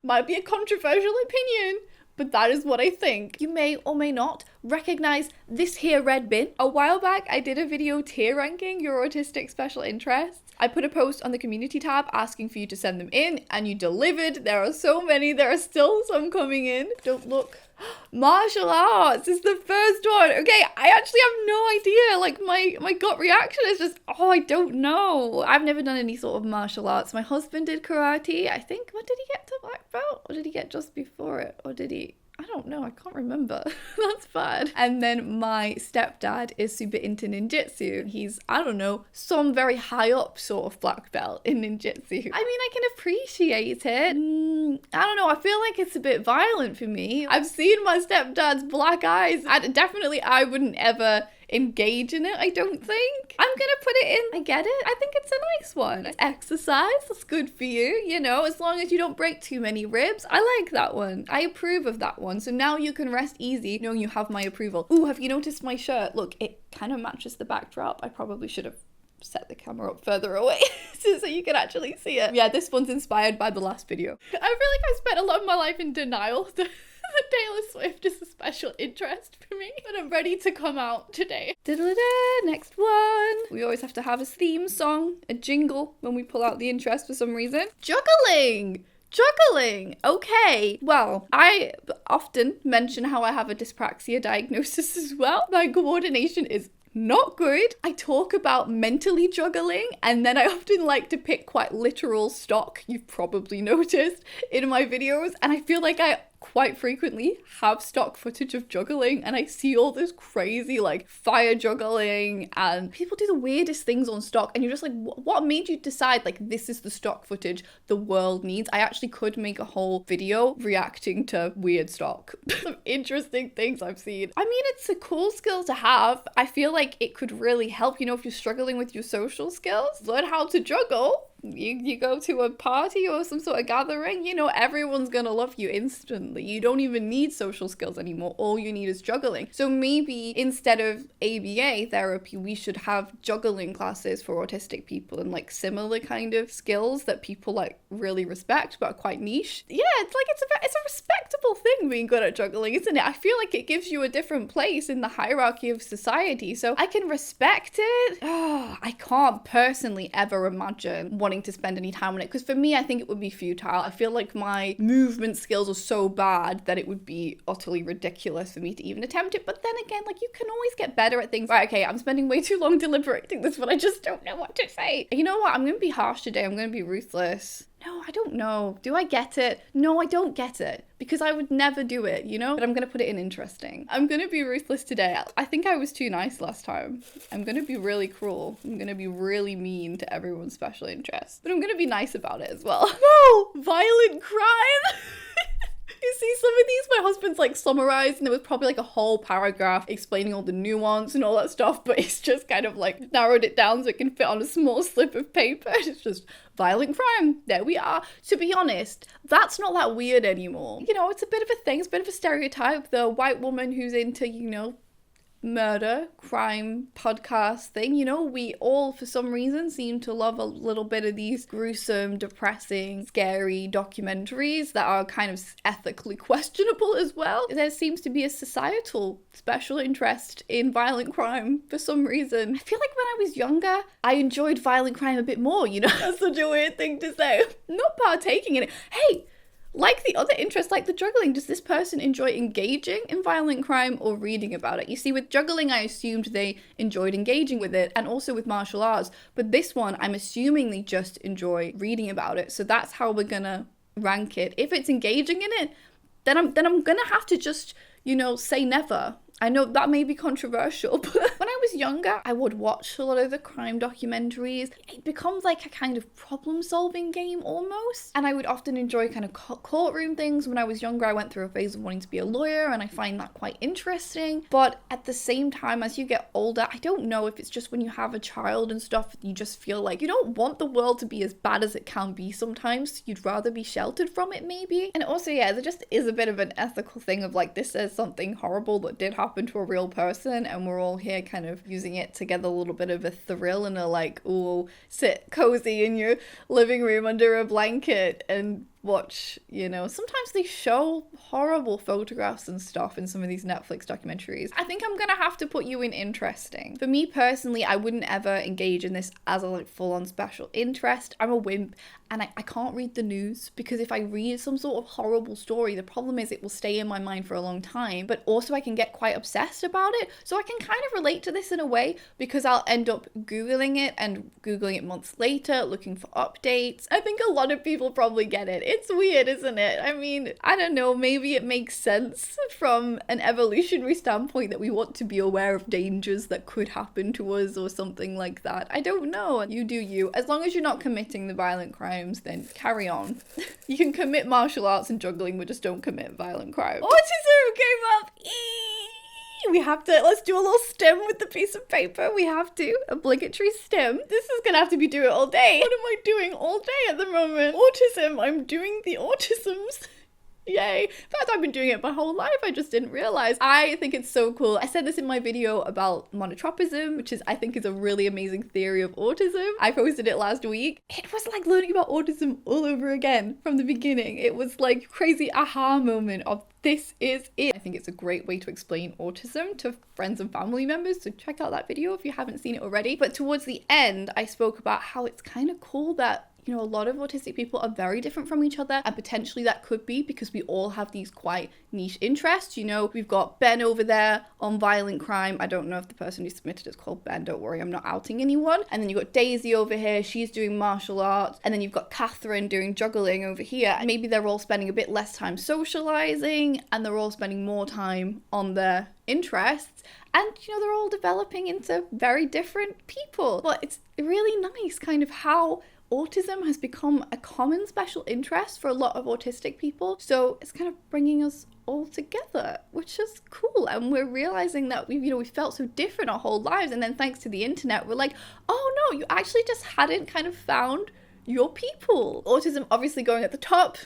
Might be a controversial opinion, but that is what I think. You may or may not recognize this here red bin. A while back, I did a video tier ranking your autistic special interests. I put a post on the community tab asking for you to send them in, and you delivered. There are so many. There are still some coming in. Don't look. Martial arts is the first one. Okay, I actually have no idea. Like, my gut reaction is just, oh, I don't know. I've never done any sort of martial arts. My husband did karate. I think, what did he get to black belt? Or did he get just before it? Or did he? I don't know. I can't remember. That's bad. And then my stepdad is super into ninjutsu. He's, I don't know, some very high up sort of black belt in ninjutsu. I mean, I can appreciate it. I don't know. I feel like it's a bit violent for me. I've seen my stepdad's black eyes. I wouldn't ever engage in it, I don't think. I'm gonna put it in. I get it. I think it's a nice one. It's exercise. That's good for you, you know, as long as you don't break too many ribs. I like that one. I approve of that one. So now you can rest easy knowing you have my approval. Ooh, have you noticed my shirt? Look, it kind of matches the backdrop. I probably should have set the camera up further away so you can actually see it. Yeah, this one's inspired by the last video. I feel like I spent a lot of my life in denial. Taylor Swift is a special interest for me, but I'm ready to come out today. Next one. We always have to have a theme song, a jingle when we pull out the interest for some reason. Juggling! Okay, well, I often mention how I have a dyspraxia diagnosis as well. My coordination is not good. I talk about mentally juggling, and then I often like to pick quite literal stock, you've probably noticed, in my videos, and I feel like I quite frequently have stock footage of juggling, and I see all this crazy like fire juggling, and people do the weirdest things on stock, and you're just like, what made you decide like this is the stock footage the world needs? I actually could make a whole video reacting to weird stock. Some interesting things I've seen. I mean, it's a cool skill to have. I feel like it could really help, you know, if you're struggling with your social skills, learn how to juggle. You go to a party or some sort of gathering, you know, everyone's gonna love you instantly. You don't even need social skills anymore. All you need is juggling. So maybe instead of ABA therapy, we should have juggling classes for autistic people and like similar kind of skills that people like really respect but are quite niche. Yeah, it's like it's a respectable thing being good at juggling, isn't it? I feel like it gives you a different place in the hierarchy of society. So I can respect it. Oh, I can't personally ever imagine wanting to spend any time on it, because for me I think it would be futile. I feel like my movement skills are so bad that it would be utterly ridiculous for me to even attempt it. But then again, like, you can always get better at things. Right, okay, I'm spending way too long deliberating this one. I just don't know what to say. You know what? I'm gonna be harsh today. I'm gonna be ruthless. No, I don't know. Do I get it? No, I don't get it, because I would never do it, you know? But I'm gonna put it in interesting. I'm gonna be ruthless today. I think I was too nice last time. I'm gonna be really cruel. I'm gonna be really mean to everyone's special interest. But I'm gonna be nice about it as well. No! Violent crime! You see some of these my husband's like summarized, and there was probably like a whole paragraph explaining all the nuance and all that stuff, but it's just kind of like narrowed it down so it can fit on a small slip of paper. It's just violent crime. There we are. To be honest, that's not that weird anymore. You know, it's a bit of a thing. It's a bit of a stereotype. The white woman who's into, you know, murder, crime podcast thing. You know, we all for some reason seem to love a little bit of these gruesome, depressing, scary documentaries that are kind of ethically questionable as well. There seems to be a societal special interest in violent crime for some reason. I feel like when I was younger, I enjoyed violent crime a bit more, you know? That's such a weird thing to say. Not partaking in it. Hey, like the other interests, like the juggling, does this person enjoy engaging in violent crime or reading about it? You see, with juggling, I assumed they enjoyed engaging with it, and also with martial arts. But this one, I'm assuming they just enjoy reading about it. So that's how we're gonna rank it. If it's engaging in it, then I'm gonna have to just, you know, say never. I know that may be controversial, but when I was younger, I would watch a lot of the crime documentaries. It becomes like a kind of problem-solving game almost. And I would often enjoy kind of courtroom things. When I was younger, I went through a phase of wanting to be a lawyer, and I find that quite interesting. But at the same time, as you get older, I don't know if it's just when you have a child and stuff, you just feel like you don't want the world to be as bad as it can be sometimes. You'd rather be sheltered from it, maybe. And also, yeah, there just is a bit of an ethical thing of like, this is something horrible that did happen to a real person, and we're all here kind of using it to get a little bit of a thrill and a like, ooh, sit cozy in your living room under a blanket and watch, you know, sometimes they show horrible photographs and stuff in some of these Netflix documentaries. I think I'm gonna have to put you in interesting. For me personally, I wouldn't ever engage in this as a like full-on special interest. I'm a wimp and I can't read the news, because if I read some sort of horrible story, the problem is it will stay in my mind for a long time, but also I can get quite obsessed about it. So I can kind of relate to this in a way, because I'll end up Googling it and Googling it months later, looking for updates. I think a lot of people probably get it. It's weird, isn't it? I mean, I don't know, maybe it makes sense from an evolutionary standpoint that we want to be aware of dangers that could happen to us or something like that. I don't know. You do you. As long as you're not committing the violent crimes, then carry on. You can commit martial arts and juggling, but just don't commit violent crime. Autism came up! We have to, let's do a little stim with the piece of paper. We have to. Obligatory stim. This is gonna have to be doing all day. What am I doing all day at the moment? Autism. I'm doing the autisms. Yay. In fact, I've been doing it my whole life. I just didn't realize. I think it's so cool. I said this in my video about monotropism, which I think is a really amazing theory of autism. I posted it last week. It was like learning about autism all over again from the beginning. It was like crazy aha moment of this is it. I think it's a great way to explain autism to friends and family members, so check out that video if you haven't seen it already. But towards the end, I spoke about how it's kind of cool that, you know, a lot of autistic people are very different from each other, and potentially that could be because we all have these quite niche interests. You know, we've got Ben over there on violent crime. I don't know if the person who submitted is called Ben, don't worry, I'm not outing anyone. And then you've got Daisy over here, she's doing martial arts. And then you've got Catherine doing juggling over here. And maybe they're all spending a bit less time socializing, and they're all spending more time on their interests. And, you know, they're all developing into very different people. But it's really nice kind of how autism has become a common special interest for a lot of autistic people. So it's kind of bringing us all together, which is cool. And we're realizing that we felt so different our whole lives. And then thanks to the internet, we're like, oh no, you actually just hadn't kind of found your people. Autism obviously going at the top.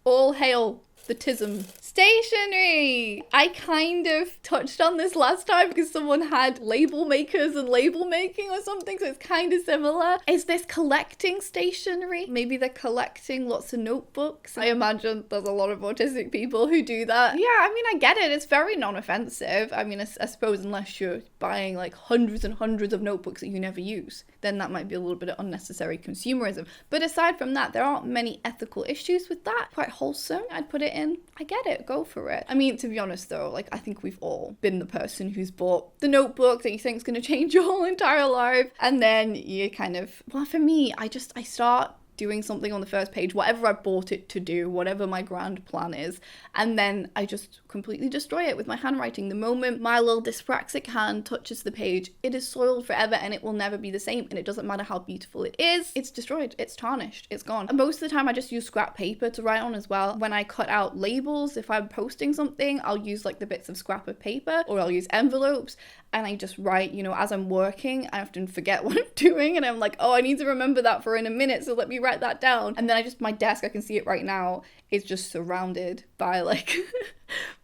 All hail the tism. Stationery! I kind of touched on this last time because someone had label makers and label making or something, so it's kind of similar. Is this collecting stationery? Maybe they're collecting lots of notebooks. I imagine there's a lot of autistic people who do that. Yeah, I mean, I get it. It's very non-offensive. I mean, I suppose unless you're buying like hundreds and hundreds of notebooks that you never use, then that might be a little bit of unnecessary consumerism. But aside from that, there aren't many ethical issues with that. Quite wholesome, I'd put it in. I get it, go for it. I mean, to be honest though, like I think we've all been the person who's bought the notebook that you think is going to change your whole entire life, and then you kind of, well, for me, I start doing something on the first page, whatever I bought it to do, whatever my grand plan is, and then I just completely destroy it with my handwriting. The moment my little dyspraxic hand touches the page, it is soiled forever and it will never be the same, and it doesn't matter how beautiful it is, it's destroyed, it's tarnished, it's gone. And most of the time I just use scrap paper to write on as well. When I cut out labels, if I'm posting something, I'll use like the bits of scrap of paper, or I'll use envelopes, and I just write, you know, as I'm working. I often forget what I'm doing and I'm like, oh, I need to remember that for in a minute, so let me write that down. And then my desk, I can see it right now, is just surrounded by like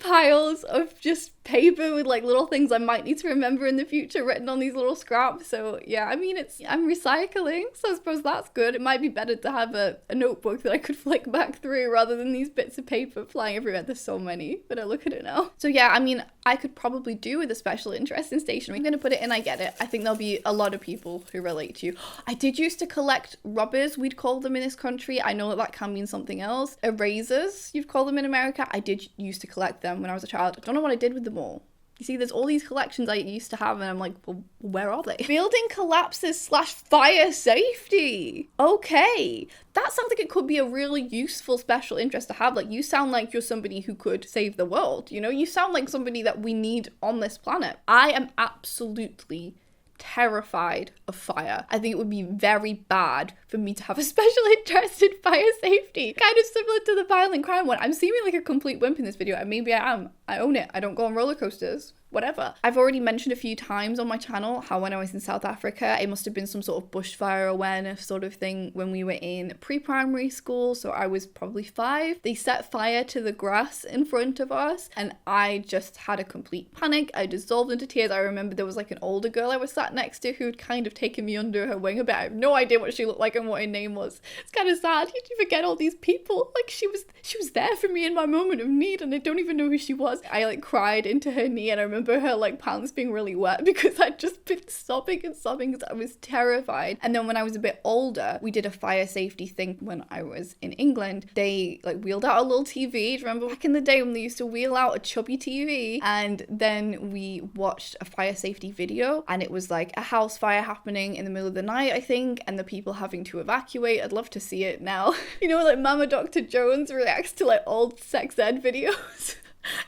piles of just paper with like little things I might need to remember in the future written on these little scraps. So yeah, I mean, I'm recycling, so I suppose that's good. It might be better to have a notebook that I could flick back through rather than these bits of paper flying everywhere. There's so many, but I look at it now. So yeah, I mean, I could probably do with a special interest in stationery. I'm gonna put it in, I get it. I think there'll be a lot of people who relate to you. I did used to collect rubbers, we'd call them in this country. I know that can mean something else. Erasers, you'd call them in America. I did used to collect them when I was a child. I don't know what I did with them all. You see, there's all these collections I used to have and I'm like, well, where are they? Building collapses / fire safety. Okay. That sounds like it could be a really useful special interest to have. Like, you sound like you're somebody who could save the world, you know? You sound like somebody that we need on this planet. I am absolutely terrified of fire. I think it would be very bad for me to have a special interest in fire safety. Kind of similar to the violent crime one. I'm seeming like a complete wimp in this video, and maybe I am. I own it. I don't go on roller coasters. whatever. I've already mentioned a few times on my channel how when I was in South Africa, it must have been some sort of bushfire awareness sort of thing when we were in pre-primary school. So I was probably 5. They set fire to the grass in front of us and I just had a complete panic. I dissolved into tears. I remember there was like an older girl I was sat next to who'd kind of taken me under her wing a bit. I have no idea what she looked like and what her name was. It's kind of sad. You forget all these people. Like she was there for me in my moment of need and I don't even know who she was. I like cried into her knee and I remember her like pants being really wet because I'd just been sobbing because I was terrified. And then when I was a bit older, we did a fire safety thing when I was in England. They like wheeled out a little TV. Do you remember back in the day when they used to wheel out a chubby TV? And then we watched a fire safety video and it was like a house fire happening in the middle of the night, I think, and the people having to evacuate. I'd love to see it now. You know, like Mama Dr. Jones reacts to like old sex ed videos.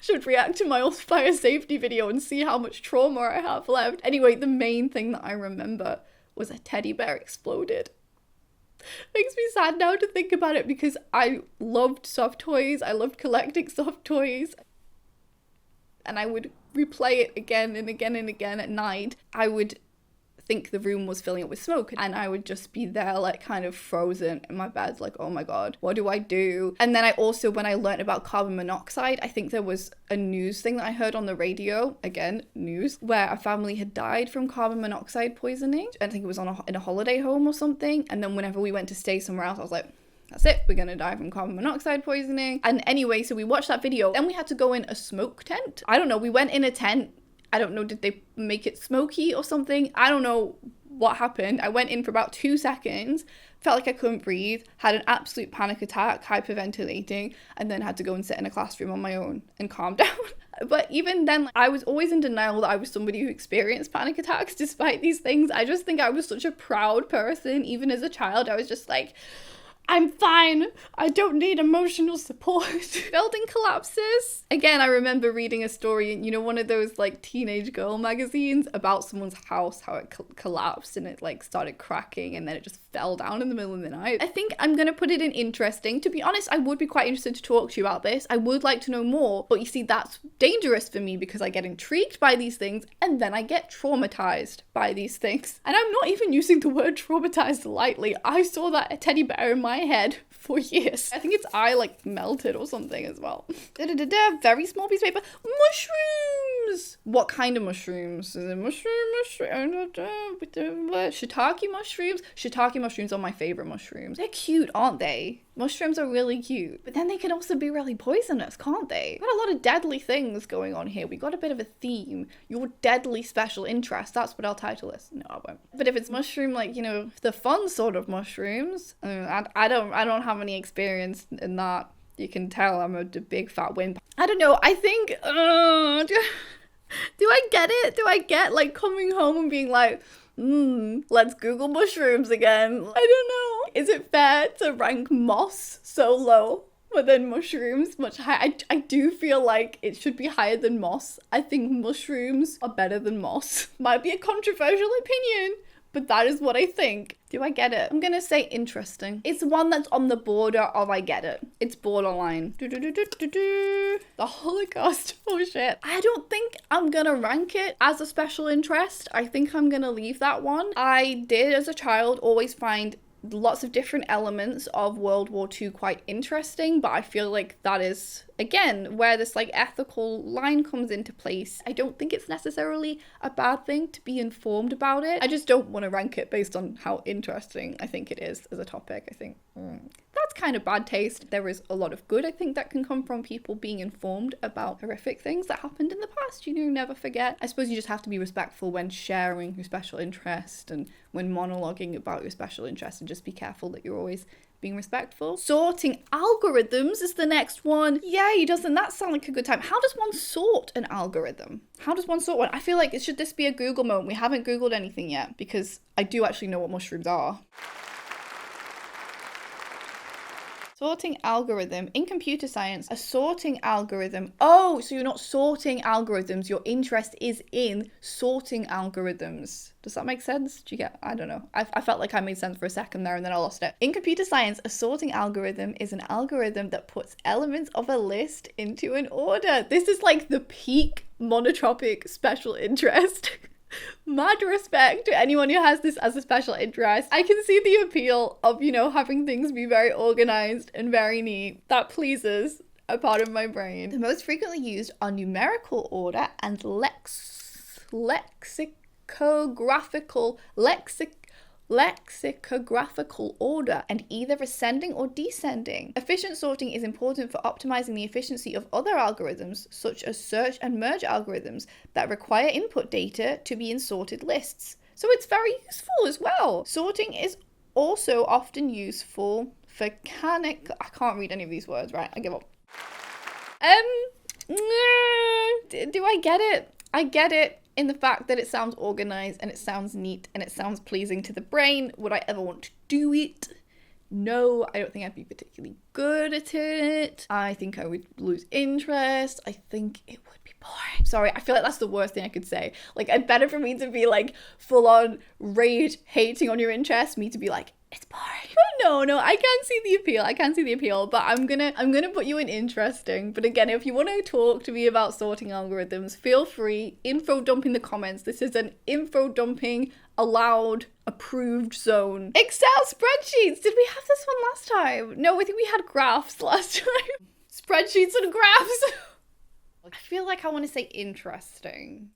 Should react to my old fire safety video and see how much trauma I have left. Anyway, the main thing that I remember was a teddy bear exploded. Makes me sad now to think about it because I loved soft toys. I loved collecting soft toys. And I would replay it again and again and again at night. I would think the room was filling up with smoke and I would just be there like kind of frozen in my bed like, oh my god, what do I do? And then I also, when I learned about carbon monoxide, I think there was a news thing that I heard on the radio, again news, where a family had died from carbon monoxide poisoning. I think it was in a holiday home or something, and then whenever we went to stay somewhere else I was like, that's it, we're gonna die from carbon monoxide poisoning. And anyway, so we watched that video, then we had to go in a smoke tent. I don't know, we went in a tent. I don't know, did they make it smoky or something? I don't know what happened. I went in for about 2 seconds, felt like I couldn't breathe, had an absolute panic attack, hyperventilating, and then had to go and sit in a classroom on my own and calm down. But even then, I was always in denial that I was somebody who experienced panic attacks despite these things. I just think I was such a proud person. Even as a child, I was just like, I'm fine. I don't need emotional support. Building collapses. Again, I remember reading a story in, you know, one of those like teenage girl magazines about someone's house, how it collapsed and it like started cracking and then it just fell down in the middle of the night. I think I'm gonna put it in interesting. To be honest, I would be quite interested to talk to you about this. I would like to know more, but you see, that's dangerous for me because I get intrigued by these things and then I get traumatized by these things. And I'm not even using the word traumatized lightly. I saw that teddy bear in my head for years. I think its eye like melted or something as well. Very small piece of paper. Mushrooms! What kind of mushrooms? Is it mushroom? Shiitake mushrooms? Shiitake mushrooms are my favorite mushrooms. They're cute, aren't they? Mushrooms are really cute, but then they can also be really poisonous, can't they? We've got a lot of deadly things going on here. We got a bit of a theme. Your deadly special interest. That's what I'll title this. No, I won't. But if it's mushroom, like, you know, the fun sort of mushrooms, I don't have any experience in that. You can tell I'm a big fat wimp. I don't know. I think, do I get it? Do I get like coming home and being like, let's Google mushrooms again? I don't know. Is it fair to rank moss so low but then mushrooms much higher? I do feel like it should be higher than moss. I think mushrooms are better than moss. Might be a controversial opinion, but that is what I think. Do I get it? I'm gonna say interesting. It's one that's on the border of I get it. It's borderline. The Holocaust. Oh shit. I don't think I'm gonna rank it as a special interest. I think I'm gonna leave that one. I did as a child always find lots of different elements of World War II quite interesting, but I feel like that is, again, where this like ethical line comes into place. I don't think it's necessarily a bad thing to be informed about it. I just don't want to rank it based on how interesting I think it is as a topic. I think that's kind of bad taste. There is a lot of good, I think, that can come from people being informed about horrific things that happened in the past. You know, never forget. I suppose you just have to be respectful when sharing your special interest and when monologuing about your special interest, and just be careful that you're always being respectful. Sorting algorithms is the next one. Yay, doesn't that sound like a good time? How does one sort an algorithm? How does one sort one? I feel like should this be a Google moment? We haven't Googled anything yet because I do actually know what mushrooms are. Sorting algorithm. In computer science, a sorting algorithm. Oh, so you're not sorting algorithms. Your interest is in sorting algorithms. Does that make sense? Do you get? I don't know. I felt like I made sense for a second there and then I lost it. In computer science, a sorting algorithm is an algorithm that puts elements of a list into an order. This is like the peak monotropic special interest. Mad respect to anyone who has this as a special interest. I can see the appeal of, you know, having things be very organized and very neat. That pleases a part of my brain. The most frequently used are numerical order and lexicographical order, and either ascending or descending. Efficient sorting is important for optimizing the efficiency of other algorithms, such as search and merge algorithms that require input data to be in sorted lists. So it's very useful as well. Sorting is also often useful for I can't read any of these words, right? I give up. Do I get it? I get it. In the fact that it sounds organized and it sounds neat and it sounds pleasing to the brain. Would I ever want to do it? No, I don't think I'd be particularly good at it. I think I would lose interest. I think it would be boring. Sorry, I feel like that's the worst thing I could say. Like, it's better for me to be like full on rage hating on your interest, me to be like, it's boring. But no, I can see the appeal. But I'm gonna put you in interesting. But again, if you want to talk to me about sorting algorithms, feel free. Info dump in the comments. This is an info dumping allowed approved zone. Excel spreadsheets. Did we have this one last time? No, I think we had graphs last time. Spreadsheets and graphs. I feel like I want to say interesting.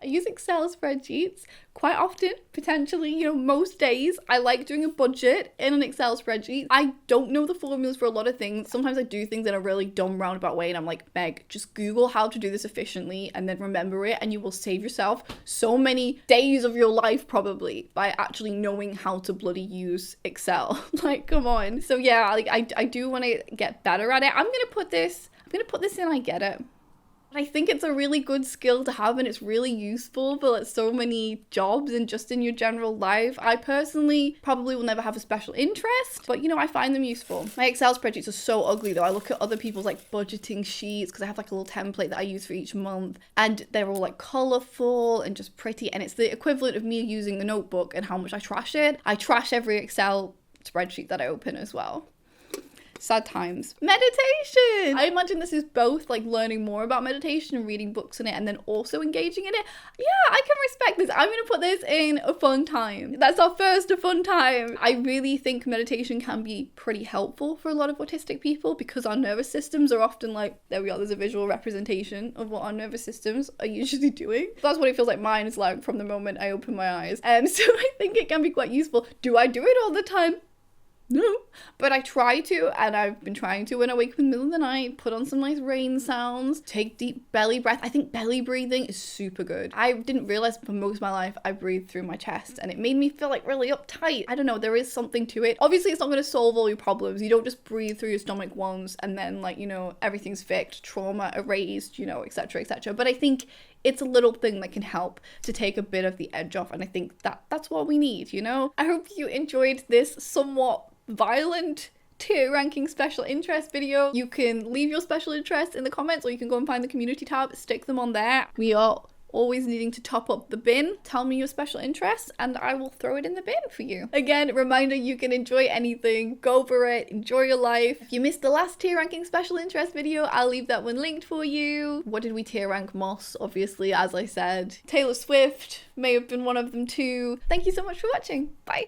I use Excel spreadsheets quite often, potentially, you know, most days. I like doing a budget in an Excel spreadsheet. I don't know the formulas for a lot of things. Sometimes I do things in a really dumb roundabout way and I'm like, Meg, just Google how to do this efficiently and then remember it, and you will save yourself so many days of your life probably by actually knowing how to bloody use Excel. Like, come on. So yeah, like I do want to get better at it. I'm gonna put this in I get it. I think it's a really good skill to have and it's really useful for like so many jobs and just in your general life. I personally probably will never have a special interest, but you know, I find them useful. My Excel spreadsheets are so ugly though. I look at other people's like budgeting sheets because I have like a little template that I use for each month and they're all like colorful and just pretty, and it's the equivalent of me using a notebook and how much I trash it. I trash every Excel spreadsheet that I open as well. Sad times. Meditation! I imagine this is both like learning more about meditation and reading books on it and then also engaging in it. Yeah, I can respect this. I'm gonna put this in a fun time. That's our first a fun time. I really think meditation can be pretty helpful for a lot of autistic people because our nervous systems are often like, there we are, there's a visual representation of what our nervous systems are usually doing. That's what it feels like mine is like from the moment I open my eyes. So I think it can be quite useful. Do I do it all the time? No, but I try to, and I've been trying to when I wake up in the middle of the night, put on some nice rain sounds, take deep belly breath. I think belly breathing is super good. I didn't realize for most of my life I breathed through my chest and it made me feel like really uptight. I don't know, there is something to it. Obviously it's not going to solve all your problems. You don't just breathe through your stomach once and then like, you know, everything's fixed, trauma erased, you know, etc, etc. But I think it's a little thing that can help to take a bit of the edge off, and I think that's what we need, you know? I hope you enjoyed this somewhat violent tier ranking special interest video. You can leave your special interest in the comments or you can go and find the community tab, stick them on there. We are always needing to top up the bin. Tell me your special interest and I will throw it in the bin for you. Again, reminder, you can enjoy anything, go for it, enjoy your life. If you missed the last tier ranking special interest video, I'll leave that one linked for you. What did we tier rank? Moss, obviously, as I said. Taylor Swift may have been one of them too. Thank you so much for watching. Bye.